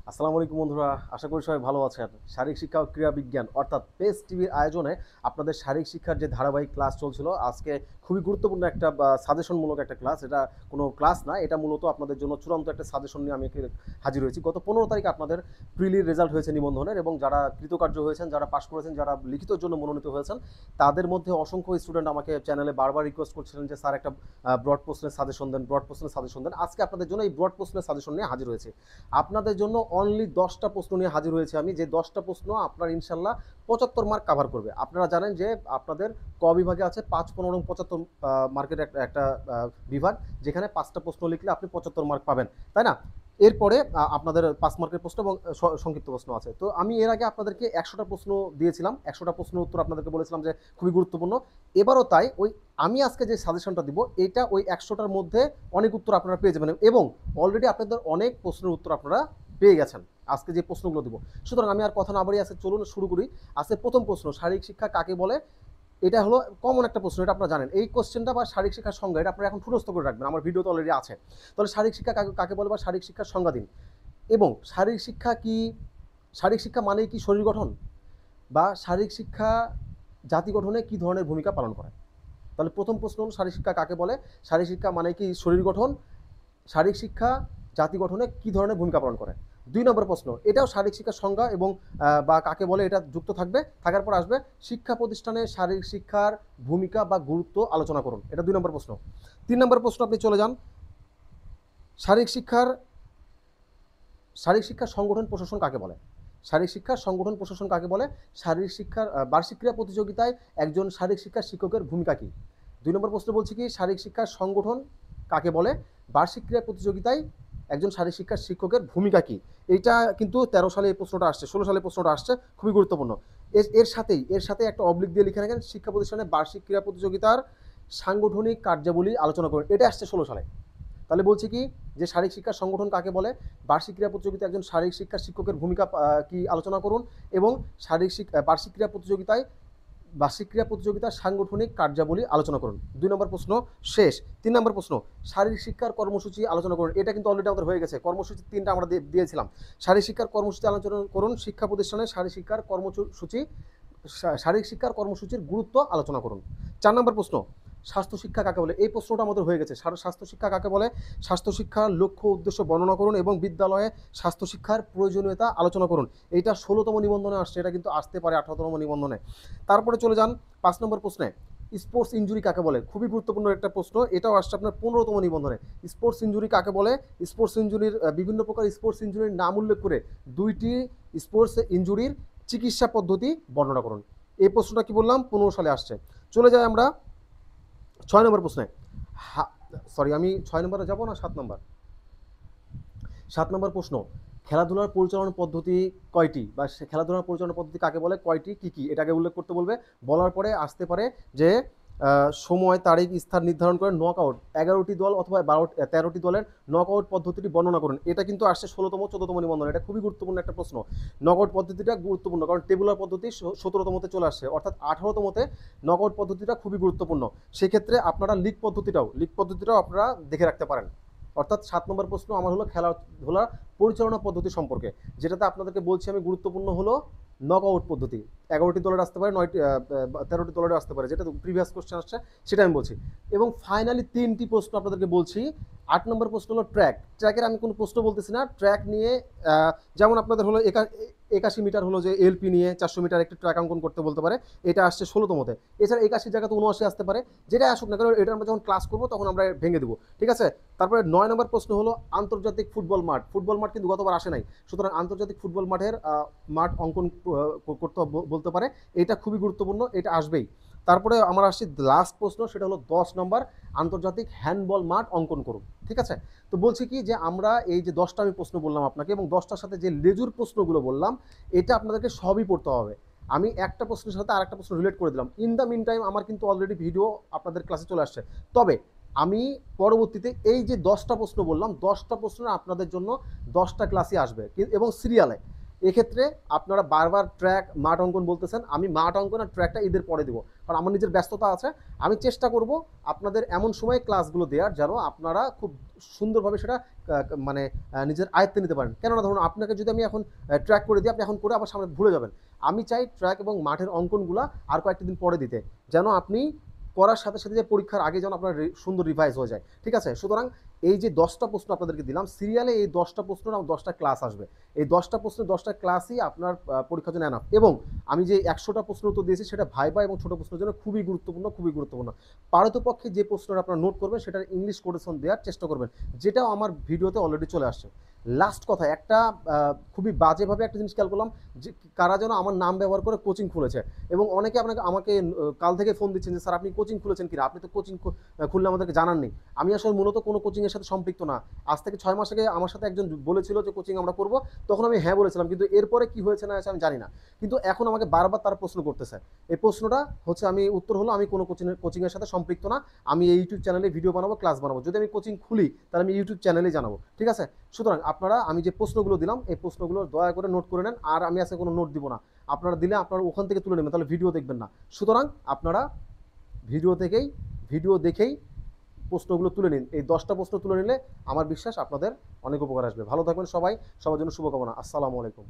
আসসালামু আলাইকুম বন্ধুরা, আশা করি সবাই ভালো আছেন। শারীরিক শিক্ষা ও ক্রীড়া বিজ্ঞান অর্থাৎ পেস টিভির আয়োজনে আপনাদের শারীরিক শিক্ষার যে ধারাবাহিক ক্লাস চলছিল, আজকে খুবই গুরুত্বপূর্ণ একটা সাজেশনমূলক একটা ক্লাস। এটা কোনো ক্লাস না, এটা মূলত আপনাদের জন্য চূড়ান্ত একটা সাজেশন নিয়ে আমি হাজির হয়েছি। গত 15 তারিখ আপনাদের প্রিলির রেজাল্ট হয়েছে নিবন্ধনের, এবং যারা কৃতকার্য হয়েছেন, যারা পাশ করেছেন, যারা লিখিতর জন্য মনোনীত হয়েছেন, তাদের মধ্যে অসংখ্য স্টুডেন্ট আমাকে চ্যানেলে বারবার রিকোয়েস্ট করছিলেন যে স্যার একটা ব্রড প্রশ্নের সাজেশন দেন, ব্রড প্রশ্নের সাজেশন দেন। আজকে আপনাদের জন্য এই ব্রড প্রশ্নের সাজেশন নিয়ে হাজির হয়েছে। আপনাদের জন্য অনলি 10টা প্রশ্ন নিয়ে হাজির হয়েছে আমি, যে 10টা প্রশ্ন আপনার ইনশাল্লাহ 75 মার্ক কাভার করবে। আপনারা জানেন যে আপনাদের ক বিভাগে আছে 5, 15 এবং 75 মার্কের একটা বিভাগ, যেখানে 5টা প্রশ্ন লিখলে আপনি 75 মার্ক পাবেন, তাই না? এরপরে আপনাদের 5 মার্কের প্রশ্ন এবং সংক্ষিপ্ত প্রশ্ন আছে। তো আমি এর আগে আপনাদেরকে 100টা প্রশ্ন দিয়েছিলাম, 100টা প্রশ্ন উত্তর আপনাদেরকে বলেছিলাম যে খুবই গুরুত্বপূর্ণ। এবারও তাই, ওই আমি আজকে যে সাজেশনটা দিব, এটা ওই 100টার মধ্যে অনেক উত্তর আপনারা পেয়ে যাবেন, এবং অলরেডি আপনাদের অনেক প্রশ্নের উত্তর আপনারা পেয়ে গেছেন আজকে যে প্রশ্নগুলো দিব। সুতরাং আমি আর কথা না বাড়িয়ে আজকে চলুন শুরু করি। আজকে প্রথম প্রশ্ন, শারীরিক শিক্ষা কাকে বলে? এটা হলো কমন একটা প্রশ্ন, এটা আপনারা জানেন। এই কোশ্চেনটা বা শারীরিক শিক্ষার সংজ্ঞা, এটা আপনারা এখন ঠুনস্থ করে রাখবেন, আমার ভিডিও তো অলরেডি আছে। তাহলে শারীরিক শিক্ষা কাকে বলে বা শারীরিক শিক্ষার সংজ্ঞা দিন। এবং শারীরিক শিক্ষা কি, শারীরিক শিক্ষা মানে কি শরীর গঠন, বা শারীরিক শিক্ষা জাতি গঠনে কি ধরনের ভূমিকা পালন করে? তাহলে প্রথম প্রশ্ন হল, শারীরিক শিক্ষা কাকে বলে? শারীরিক শিক্ষা মানে কি শরীর গঠন, শারীরিক শিক্ষা জাতি গঠনে কি ধরনের ভূমিকা পালন করে? 2 নম্বর প্রশ্ন, এটাও শারীরিক শিক্ষার সংজ্ঞা এবং বা কাকে বলে এটা যুক্ত থাকবে, থাকার পর আসবে শিক্ষা প্রতিষ্ঠানে শারীরিক শিক্ষার ভূমিকা বা গুরুত্ব আলোচনা করুন। এটা 2 নম্বর প্রশ্ন। 3 নম্বর প্রশ্ন আপনি চলে যান, শারীরিক শিক্ষার শারীরিক শিক্ষার সংগঠন প্রশাসন কাকে বলে? শারীরিক শিক্ষার সংগঠন প্রশাসন কাকে বলে? শারীরিক শিক্ষার বার্ষিক ক্রীড়া প্রতিযোগিতায় একজন শারীরিক শিক্ষার শিক্ষকের ভূমিকা কি? 2 নম্বর প্রশ্ন বলছি কি, শারীরিক শিক্ষার সংগঠন কাকে বলে, বার্ষিক ক্রীড়া প্রতিযোগিতায় একজন শারীরিক শিক্ষার শিক্ষকের ভূমিকা কি? এইটা কিন্তু 13 সালে এই প্রশ্নটা আসছে, 16 সালে প্রশ্নটা আসছে, খুবই গুরুত্বপূর্ণ। এর সাথে একটা অবলিক দিয়ে লিখে রাখেন, শিক্ষা প্রতিষ্ঠানে বার্ষিক ক্রীড়া প্রতিযোগিতার সাংগঠনিক কার্যাবলী আলোচনা করুন। এটা আসছে 16 সালে। তাহলে বলছি কি, যে শারীরিক শিক্ষার সংগঠন কাকে বলে, বার্ষিক ক্রীড়া প্রতিযোগিতায় একজন শারীরিক শিক্ষার শিক্ষকের ভূমিকা কি আলোচনা করুন, এবং বার্ষিক ক্রীড়া প্রতিযোগিতার সাংগঠনিক কার্যাবলী আলোচনা করুন। 2 নম্বর প্রশ্ন শেষ। 3 নম্বর প্রশ্ন, শারীরিক শিক্ষার কর্মসূচি আলোচনা করুন। এটা কিন্তু অলরেডি আমাদের হয়ে গেছে, কর্মসূচি 3টা আমরা দিয়েছিলাম। শারীরিক শিক্ষার কর্মসূচি আলোচনা করুন, শিক্ষা প্রতিষ্ঠানে শারীরিক শিক্ষার কর্মসূচির গুরুত্ব আলোচনা করুন। 4 নম্বর প্রশ্ন, স্বাস্থ্য শিক্ষা কাকে বলে? এই প্রশ্নটা আমাদের হয়ে গেছে, স্বাস্থ্য শিক্ষা কাকে বলে? স্বাস্থ্য শিক্ষার লক্ষ্য উদ্দেশ্য বর্ণনা করুন, এবং বিদ্যালয়ে স্বাস্থ্য শিক্ষার প্রয়োজনীয়তা আলোচনা করুন। এইটা 16তম নিবন্ধনে আসছে, এটা কিন্তু আসতে পারে 18তম নিবন্ধনে। তারপরে চলে যান 5 নম্বর প্রশ্নে, স্পোর্টস ইনজুরি কাকে বলে? খুবই গুরুত্বপূর্ণ একটা প্রশ্ন, এটাও আসছে আপনার 15তম নিবন্ধনে। স্পোর্টস ইনজুরি কাকে বলে? স্পোর্টস ইনজুরির বিভিন্ন প্রকার স্পোর্টস ইনজুরির নাম উল্লেখ করে 2টি স্পোর্টস ইনজুরির চিকিৎসা পদ্ধতি বর্ণনা করুন। এই প্রশ্নটা কি বললাম, 15 সালে আসছে। চলে যাই আমরা 6 নম্বর প্রশ্নে। সরি, আমি 6 নম্বরে যাব না, 7 নম্বর। 7 নম্বর প্রশ্ন, খেলাধুলার পরিচালনা পদ্ধতি কয়টি, বা খেলাধুলার পরিচালনা পদ্ধতি কাকে বলে, কয়টি, কি কি, এটাকে উল্লেখ করতে বলবে। বলার পরে আসতে পারে যে সময়, তারিখ, স্থান নির্ধারণ করে নকআউট 11টি দল অথবা 13টি দলের নকআউট পদ্ধতিটি বর্ণনা করুন। এটা কিন্তু আসছে 16তম 14তম নিবন্ধন। এটা খুবই গুরুত্বপূর্ণ একটা প্রশ্ন। নকআউট পদ্ধতিটা গুরুত্বপূর্ণ, কারণ টেবুলার পদ্ধতি 17তমতে চলে আসছে, অর্থাৎ 18তমতে নকআউট পদ্ধতিটা খুবই গুরুত্বপূর্ণ। সেক্ষেত্রে আপনারা লিগ পদ্ধতিটাও আপনারা দেখে রাখতে পারেন। অর্থাৎ 7 নম্বর প্রশ্ন আমার হলো খেলাধুলা পরিচালনা পদ্ধতি সম্পর্কে, যেটাতে আপনাদেরকে বলছি আমি গুরুত্বপূর্ণ হলো নকআউট পদ্ধতি। 11টি দলের আসতে পারে, 13টি দলের আসতে পারে, যেটা প্রিভিয়াস কোশ্চেন আসছে সেটা আমি বলছি। এবং ফাইনালি 3টি প্রশ্ন আপনাদেরকে বলছি। 8 নম্বর প্রশ্ন হলো ট্র্যাকের আমি কোনো প্রশ্ন বলতেছি না, ট্র্যাক নিয়ে যেমন আপনাদের হলো 81 মিটার হলো যে এলপি নিয়ে 400 মিটার একটি ট্র্যাক অঙ্কন করতে বলতে পারে, এটা আসছে 16তমতে। এছাড়া 81 জায়গাতে 79 আসতে পারে, যেটা আসুক না, কারণ এটা আমরা যখন ক্লাস করবো তখন আমরা ভেঙে দেবো, ঠিক আছে। তারপরে 9 নম্বর প্রশ্ন হলো আন্তর্জাতিক ফুটবল মাঠ কিন্তু গতবার আসে নাই, সুতরাং আন্তর্জাতিক ফুটবল মাঠ অঙ্কন করতে বলতে পারে, এটা খুবই গুরুত্বপূর্ণ, এটা আসবেই। তারপরে আমার আসছি লাস্ট প্রশ্ন, সেটা হলো 10 নম্বর, আন্তর্জাতিক হ্যান্ডবল মাঠ অঙ্কন করুন, ঠিক আছে। তো বলছি কি, যে আমরা এই যে 10টা আমি প্রশ্ন বললাম আপনাকে, এবং 10টার সাথে যে লেজুর প্রশ্নগুলো বললাম, এটা আপনাদেরকে সবই পড়তে হবে। আমি একটা প্রশ্নের সাথে আরেকটা প্রশ্ন রিলেট করে দিলাম। ইন দ্য মিন টাইম আমার কিন্তু অলরেডি ভিডিও আপনাদের ক্লাসে চলে আসছে। তবে আমি পরবর্তীতে এই যে 10টা প্রশ্ন বললাম, 10টা প্রশ্ন আপনাদের জন্য 10টা ক্লাসে আসবে, এবং সিরিয়ালে এক্ষেত্রে আপনারা বারবার ট্র্যাক মাঠ অঙ্কন বলতেছেন, আমি মাঠ অঙ্কন আর ট্র্যাকটা ঈদের পরে দেবো, কারণ আমার নিজের ব্যস্ততা আছে। আমি চেষ্টা করব আপনাদের এমন সময় ক্লাসগুলো দেওয়ার যেন আপনারা খুব সুন্দরভাবে সেটা মানে নিজের আয়ত্তে নিতে পারেন। কেননা ধরুন আপনাকে যদি আমি এখন ট্র্যাক করে দিই, আপনি এখন করে আবার সামনে ভুলে যাবেন। আমি চাই ট্র্যাক এবং মাঠের অঙ্কনগুলো আর কয়েকটা দিন পরে দিতে, যেন আপনি করার সাথে সাথে যে পরীক্ষার আগে যেন আপনার সুন্দর রিভাইজ হয়ে যায়। ঠিক আছে? সুতরাং এই যে 10টা প্রশ্ন আপনাদেরকে দিলাম সিরিয়ালে, এই 10টা প্রশ্ন আমার 10টা ক্লাস আসবে। এই 10টা প্রশ্ন 10টা ক্লাসই আপনার পরীক্ষার জন্য এনাফ। এবং আমি যে 100টা প্রশ্ন উত্তর দিয়েছি সেটা ভাইবা এবং ছোট প্রশ্নের জন্য খুবই গুরুত্বপূর্ণ, খুবই গুরুত্বপূর্ণ। পারতপক্ষে যে প্রশ্নটা আপনারা নোট করবেন সেটার ইংলিশ কোটেশন দেওয়ার চেষ্টা করবেন, যেটাও আমার ভিডিওতে অলরেডি চলে আসছে। লাস্ট কথা, একটা খুবই বাজেভাবে একটা জিনিস খেয়াল করলাম, যে কারা যেন আমার নাম ব্যবহার করে কোচিং খুলেছে, এবং অনেকে আমাকে কাল থেকে ফোন দিচ্ছেন যে স্যার আপনি কোচিং খুলেছেন কিনা, আপনি তো কোচিং খুললে আমাদেরকে জানাননি। আমি আসলে মূলত কোনো কোচিংয়ের সাথে সম্পৃক্ত না। আজ থেকে 6 মাস আগে আমার সাথে একজন বলেছিল যে কোচিং আমরা করব, তখন আমি হ্যাঁ বলেছিলাম, কিন্তু এরপরে কি হয়েছে না হয়েছে আমি জানি না। কিন্তু এখন আমাকে বারবার তারা প্রশ্ন করতেছে। এই প্রশ্নটা হচ্ছে, আমি উত্তর হলো আমি কোনো কোচিংয়ের সাথে সম্পৃক্ত না। আমি এই ইউটিউব চ্যানেলে ভিডিও বানাবো, ক্লাস বানাবো। যদি আমি কোচিং খুলি তাহলে আমি ইউটিউব চ্যানেলে জানাবো। ঠিক আছে? সুতরাং আপনারা, আমি যে প্রশ্নগুলো দিলাম এই প্রশ্নগুলো দয়া করে নোট করে নেন। আর আমি আজকে কোনো নোট দিব না, আপনারা দিলে আপনারা ওখান থেকে তুলে নেবেন, তাহলে ভিডিও দেখবেন না। সুতরাং আপনারা ভিডিও দেখেই প্রশ্নগুলো তুলে নিন। এই 10টা প্রশ্ন তুলে নিলে আমার বিশ্বাস আপনাদের অনেক উপকার আসবে। ভালো থাকবেন সবাই, সবার জন্য শুভকামনা। আসসালামু আলাইকুম।